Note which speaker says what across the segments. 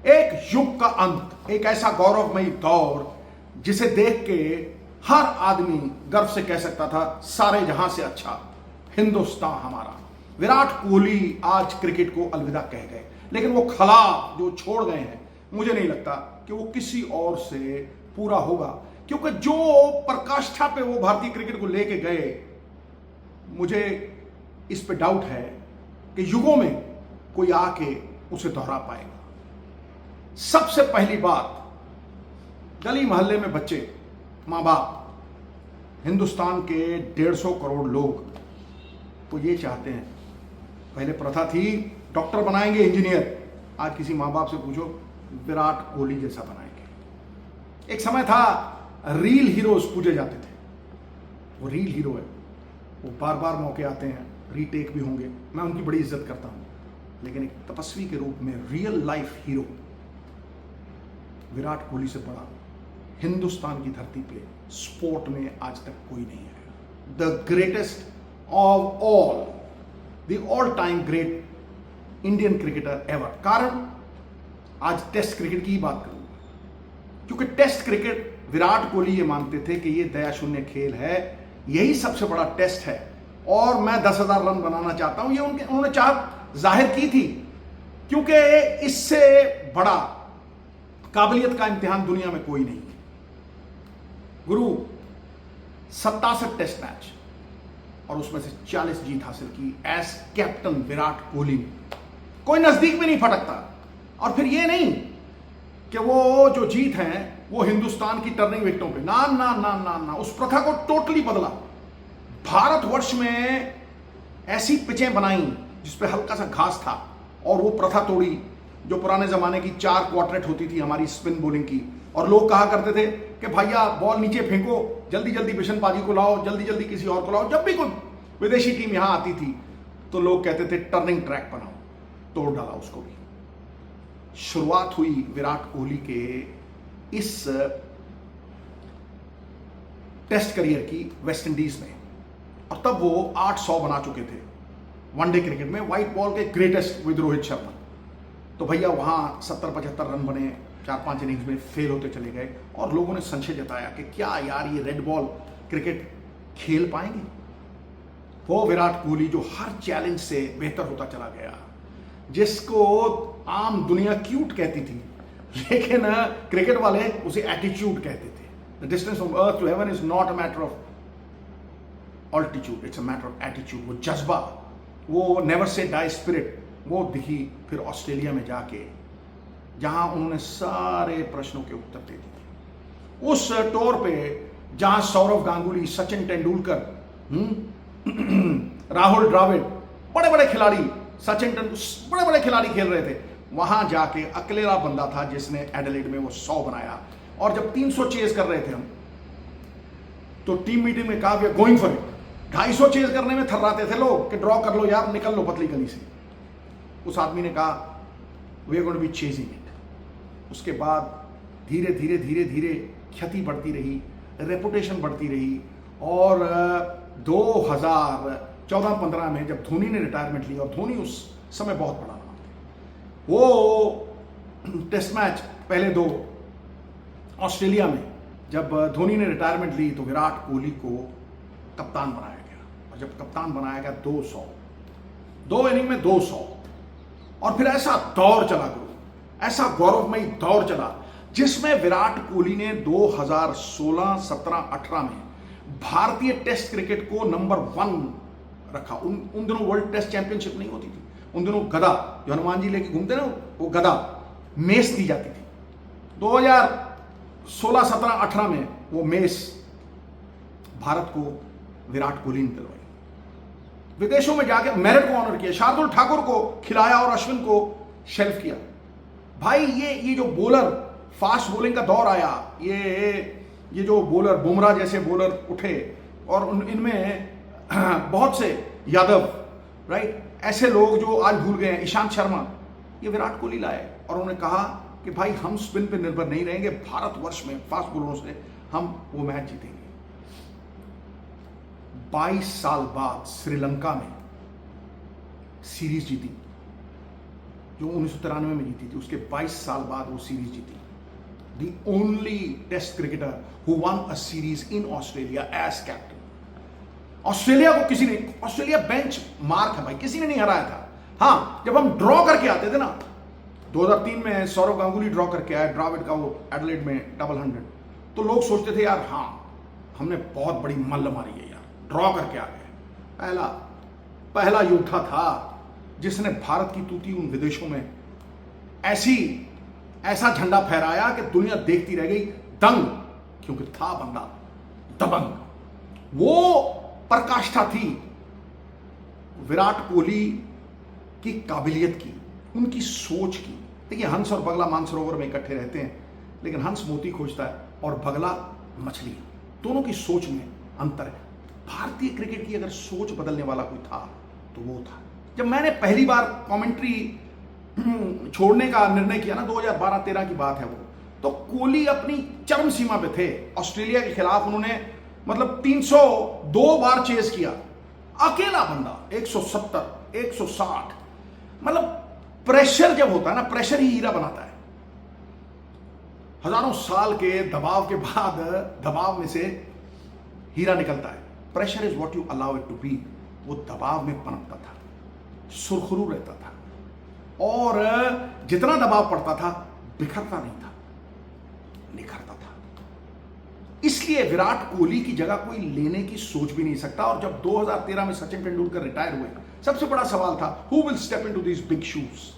Speaker 1: एक युग का अंत, एक ऐसा गौरवमयी दौर जिसे देख के हर आदमी गर्व से कह सकता था सारे जहां से अच्छा हिंदुस्तान हमारा। विराट कोहली आज क्रिकेट को अलविदा कह गए, लेकिन वो खला जो छोड़ गए हैं मुझे नहीं लगता कि वो किसी और से पूरा होगा, क्योंकि जो प्रकाष्ठा पे वो भारतीय क्रिकेट को लेके गए, मुझे इस पे डाउट है कि युगों में कोई आके उसे दोहरा पाएगा। सबसे पहली बात, गली मोहल्ले में बच्चे, मां बाप, हिंदुस्तान के 150 करोड़ लोग तो ये चाहते हैं। पहले प्रथा थी डॉक्टर बनाएंगे, इंजीनियर, आज किसी मां बाप से पूछो विराट कोहली जैसा बनाएंगे। एक समय था रील हीरोज पूजे जाते थे, वो रील हीरो है, वो बार बार मौके आते हैं, रीटेक भी होंगे, मैं उनकी बड़ी इज्जत करता हूं, लेकिन एक तपस्वी के रूप में real life hero Virat Kohli से बड़ा हिंदुस्तान की धरती पे स्पोर्ट में आज तक कोई नहीं है। The greatest of all, the all time great Indian cricketer ever. कारण आज टेस्ट क्रिकेट की ही बात करूंगा, क्योंकि टेस्ट क्रिकेट विराट कोहली ये मानते थे कि ये दया शून्य खेल है, यही सबसे बड़ा टेस्ट है और मैं 10,000 रन बनाना चाहता हूं। ये उन्होंने चाहत जाहिर की थी, क्योंकि इससे बड़ा काबिलियत का इम्तिहान दुनिया में कोई नहीं है। गुरु 67 टेस्ट मैच और उसमें से 40 जीत हासिल की एज कैप्टन विराट कोहली ने, कोई नजदीक में नहीं फटकता। और फिर ये नहीं कि वो जो जीत है वो हिंदुस्तान की टर्निंग विकेटों पे, ना ना ना ना ना, उस प्रथा को टोटली बदला। भारतवर्ष में ऐसी पिचें बनाई जिसपे हल्का सा घास था और वो प्रथा तोड़ी जो पुराने जमाने की 4 क्वार्टरेट होती थी हमारी स्पिन बॉलिंग की, और लोग कहा करते थे कि भैया बॉल नीचे फेंको, जल्दी जल्दी बिशनबाजी को लाओ, जल्दी जल्दी किसी और को लाओ। जब भी कोई विदेशी टीम यहां आती थी तो लोग कहते थे टर्निंग ट्रैक बनाओ, तोड़ डाला उसको भी। शुरुआत हुई विराट कोहली के इस टेस्ट करियर की वेस्ट इंडीज में, और तब वो 800 बना चुके थे वनडे क्रिकेट में, व्हाइट बॉल के ग्रेटेस्ट विद रोहित शर्मा। तो भैया वहां 70-75 रन बने, 4-5 इनिंग्स में फेल होते चले गए, और लोगों ने संशय जताया कि क्या यार ये रेड बॉल क्रिकेट खेल पाएंगे। वो विराट कोहली जो हर चैलेंज से बेहतर होता चला गया, जिसको आम दुनिया क्यूट कहती थी, लेकिन क्रिकेट वाले उसे एटीट्यूड कहते थे। The distance from earth to heaven is not a matter of altitude, it's a matter of attitude. वो जज्बा, वो नेवर से डाई स्पिरिट, वो दिखी फिर ऑस्ट्रेलिया में जाके, जहां उन्होंने सारे प्रश्नों के उत्तर दे दिए। उस टूर पे जहां सौरव गांगुली, सचिन तेंदुलकर, राहुल द्रविड़, बड़े बड़े खिलाड़ी, सचिन तेंदुलकर, बड़े बड़े खिलाड़ी खेल रहे थे, वहां जाके अकेला बंदा था जिसने एडिलेड में वो 100 बनाया। और जब 300 चेज कर रहे थे हम, तो टीम मीटिंग में कहा we are going for it. 250 chase करने में थर्राते थे लोग कि ड्रॉ कर लो यार, निकल लो पतली गली से। उस आदमी ने कहा we are going to be chasing it. उसके बाद धीरे धीरे धीरे धीरे ख्याति बढ़ती रही, रेपुटेशन बढ़ती रही, और 2014-15 में जब धोनी ने रिटायरमेंट ली, और धोनी उस समय बहुत बड़ा नाम था, वो टेस्ट मैच पहले 2 ऑस्ट्रेलिया में जब धोनी ने रिटायरमेंट ली तो विराट कोहली को कप्तान बनाया गया, और जब कप्तान बनाया गया 2 इनिंग में 200, और फिर ऐसा दौर चला गुरु, ऐसा गौरवमयी दौर चला जिसमें विराट कोहली ने 2016, 17, 18 में भारतीय टेस्ट क्रिकेट को नंबर 1 रखा। उन दिनों वर्ल्ड टेस्ट चैंपियनशिप नहीं होती थी, उन दिनों गदा जो हनुमान जी लेके घूमते ना, वो गदा मेस दी जाती थी। 2016, 17, 18 में वो मेस भारत को विराट कोहली ने दिलवाई। विदेशों में जाके मेरिट को ऑनर किया, शार्दुल ठाकुर को खिलाया और अश्विन को शेल्फ किया। भाई ये जो बॉलर, फास्ट बॉलिंग का दौर आया, ये जो बॉलर, बुमराह जैसे बॉलर उठे, और इनमें बहुत से यादव, राइट, ऐसे लोग जो आज भूल गए हैं, ईशांत शर्मा, ये विराट कोहली लाए, और उन्होंने कहा कि भाई हम स्पिन पे निर्भर नहीं रहेंगे, भारतवर्ष में फास्ट बॉलरों से हम वो मैच जीतेंगे। 22 साल बाद श्रीलंका में सीरीज जीती, जो 1993 में जीती थी, उसके 22 साल बाद वो सीरीज जीती। The only test cricketer who won a series in Australia as captain. Australia को किसी ने, ऑस्ट्रेलिया बेंच मार्क है भाई, किसी ने नहीं हराया था। हाँ, जब हम ड्रॉ करके आते थे ना, 2003 में सौरव गांगुली ड्रॉ करके आया ड्राविड का वो एडिलेड में डबल 100, तो लोग सोचते थे यार हाँ हमने बहुत बड़ी मल्ल मारी है यार, ड्रॉ करके आ गए। पहला योद्धा था जिसने भारत की तूती उन विदेशों में ऐसा झंडा फहराया कि दुनिया देखती रह गई दंग, क्योंकि था बंदा दबंग। वो पराकाष्ठा थी विराट कोहली की काबिलियत की, उनकी सोच की। देखिए, हंस और बगला मानसरोवर में इकट्ठे रहते हैं, लेकिन हंस मोती खोजता है और बगला मछली। दोनों की सोच में अंतर है। भारतीय क्रिकेट की अगर सोच बदलने वाला कोई था तो वो था। जब मैंने पहली बार कमेंट्री छोड़ने का निर्णय किया ना, 2012-13 की बात है वो, तो कोहली अपनी चरम सीमा पे थे। ऑस्ट्रेलिया के खिलाफ उन्होंने मतलब 302 बार चेस किया, अकेला बंदा 170 160। मतलब प्रेशर जब होता है ना, प्रेशर ही हीरा बनाता है। हजारों साल के दबाव के बाद दबाव में से हीरा निकलता है। Pressure is what you allow it to be. वो दबाव में पनपता था, सुरखरू रहता था, और जितना दबाव पड़ता था बिखरता नहीं था, निखरता था। इसलिए विराट कोहली की जगह कोई लेने की सोच भी नहीं सकता। और जब 2013 में सचिन तेंदुलकर रिटायर हुए, सबसे बड़ा सवाल था who will step into these big shoes.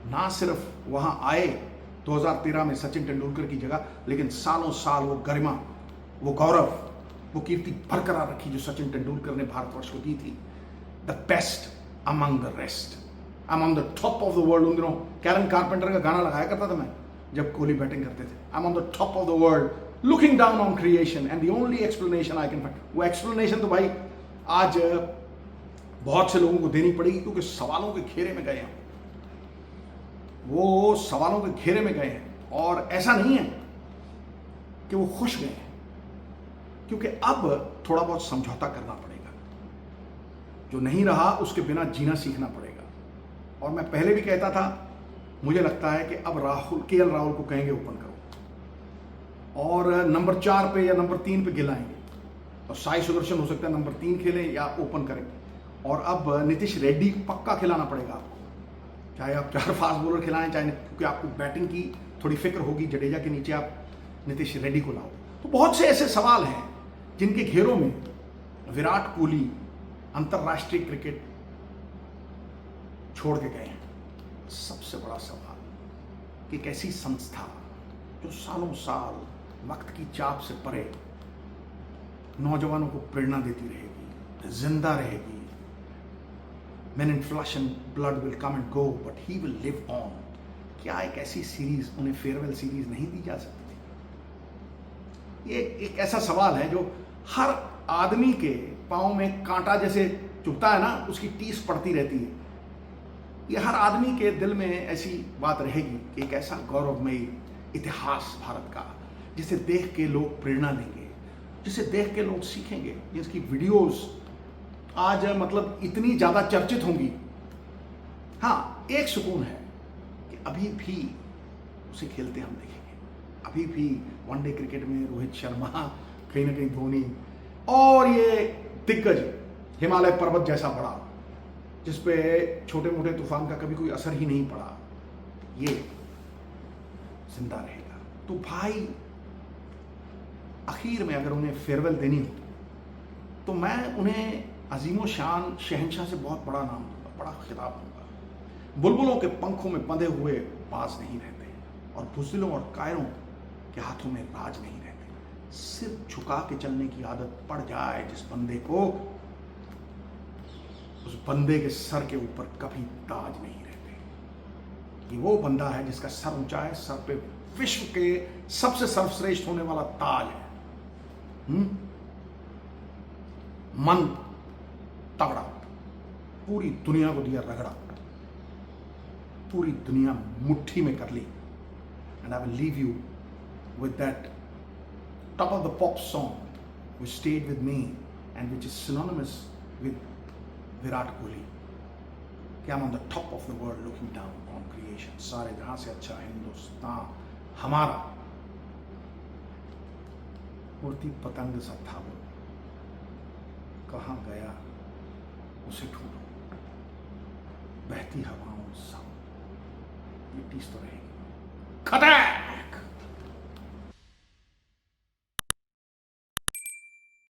Speaker 1: ना सिर्फ वहां आए 2013 में सचिन तेंदुलकर की जगह, लेकिन सालों साल वो गरिमा, वो गौरव, वो कीर्ति बरकरार रखी जो सचिन तेंदुलकर ने भारतवर्ष को दी थी। The best among the rest, I am on the top of the world. उन दिनों कैरन कारपेंटर का गाना लगाया करता था मैं जब कोहली बैटिंग करते थे, आई am on the top of the world looking down on creation and the only explanation I can find. वो एक्सप्लेनेशन तो भाई आज बहुत से लोगों को देनी पड़ेगी, क्योंकि सवालों के घेरे में गए हैं, वो सवालों के घेरे में गए हैं। और ऐसा नहीं है कि वो खुश गए हैं, क्योंकि अब थोड़ा बहुत समझौता करना पड़ेगा। जो नहीं रहा उसके बिना जीना सीखना पड़ेगा। और मैं पहले भी कहता था, मुझे लगता है कि अब केएल राहुल को कहेंगे ओपन करो, और नंबर 4 पे या नंबर 3 पे गिलाएंगे, और साई सुदर्शन हो सकता है नंबर 3 खेलें या ओपन करें। और अब नीतीश रेड्डी पक्का खिलाना पड़ेगा आपको, चाहे आप 4 फास्ट बॉलर खिलाएं, चाहे, क्योंकि आपको बैटिंग की थोड़ी फिक्र होगी। जडेजा के नीचे आप नीतीश रेड्डी को लाओ। तो बहुत से ऐसे सवाल हैं जिनके घेरों में विराट कोहली अंतर्राष्ट्रीय क्रिकेट छोड़ के गए हैं। सबसे बड़ा सवाल कि एक ऐसी संस्था जो सालों साल वक्त की चाप से परे नौजवानों को प्रेरणा देती रहेगी, जिंदा रहेगी। Men in flesh and blood will come and go, but he will live on. क्या एक ऐसी सीरीज, उन्हें फेयरवेल सीरीज नहीं दी जा सकती थी? ये एक ऐसा सवाल है जो हर आदमी के पांव में कांटा जैसे चुभता है ना, उसकी टीस पड़ती रहती है। ये हर आदमी के दिल में ऐसी बात रहेगी कि एक ऐसा गौरवमयी इतिहास भारत का, जिसे देख के लोग प्रेरणा लेंगे, जिसे देख के लोग सीखेंगे, जिसकी वीडियोस आज मतलब इतनी ज्यादा चर्चित होंगी। हाँ, एक सुकून है कि अभी भी उसे खेलते हम देखेंगे। अभी भी वनडे क्रिकेट में रोहित शर्मा, कहीं ना कहीं धोनी, और ये दिग्गज हिमालय पर्वत जैसा बड़ा, जिसपे छोटे मोटे तूफान का कभी कोई असर ही नहीं पड़ा, ये जिंदा रहेगा। तो भाई, आखिर में अगर उन्हें फेयरवेल देनी हो तो मैं उन्हें अजीमो शान शहंशाह से बहुत बड़ा नाम दूंगा, बड़ा खिताब दूंगा। बुलबुलों के पंखों में बंधे हुए बाज नहीं रहते, और बुज़दिलों और कायरों के हाथों में राज नहीं रहते। सिर झुका के चलने की आदत पड़ जाए जिस बंदे को, उस बंदे के सर के ऊपर कभी ताज नहीं रहते। ये वो बंदा है जिसका सर ऊंचा है, सर पे विश्व के सबसे सर्वश्रेष्ठ होने वाला ताज है। मन तगड़ा, पूरी दुनिया को दिया रगड़ा, पूरी दुनिया मुट्ठी में कर ली। And I will leave you with that top of the pop song which stayed with me and which is synonymous with Virat Kohli, कि I am on the top of the world looking down on creation, सारे जहां से अच्छा हिंदुस्तान हमारा। उड़ती पतंग सा था वो, कहाँ गया उसे ढूंढो, बहती हवाओं सा, मिट्टी तो रहेगी। खत्म।